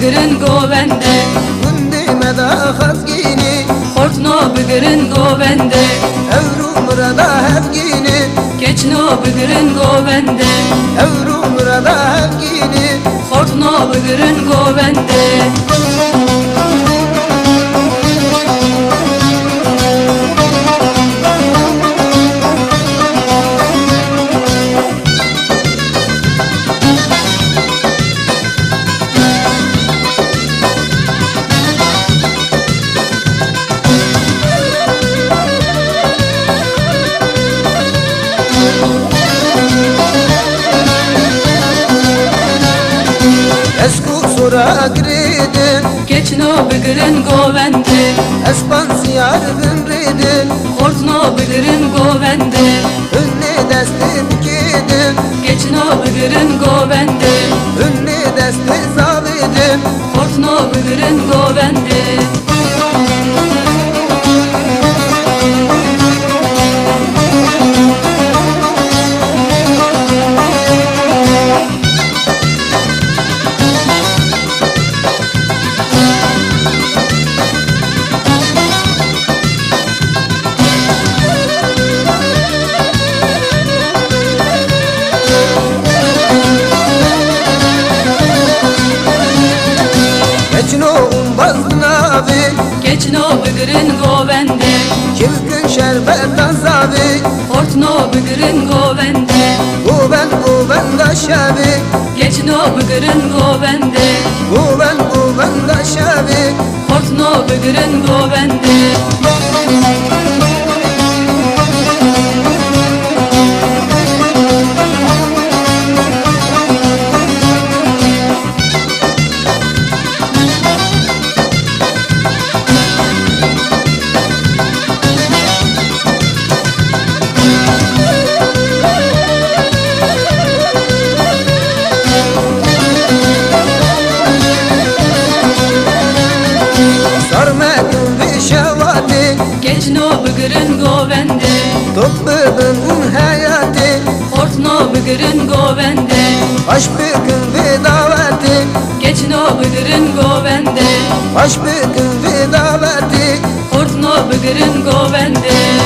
bigrin govende Gundi meda khazgini Hortno bigrin govende Evru murada hevgini Keçno bigrin govende Evru murada hevgini Hortno bigrin govende Esku sura gridin Keçno bigrin govende Espan siyar gümridin Hortno bigrin govende Ünni destin gidin Keçno bigrin govende Ünni desti zavidin Hortno bigrin govende Keçno umbaznavi Keçno bigrin govende Kilgün şerbet azavi Hortno bigrin govende Guben da şevi Keçno bigrin govende Guben da şevi Hortno bigrin govende Sarmekun bir şevati Keçno bigrin govende Tobbibin un hayati Hortno bigrin govende Aşbikun bir daveti Keçno bigrin govende Aşbikun bir daveti Hortno bigrin govende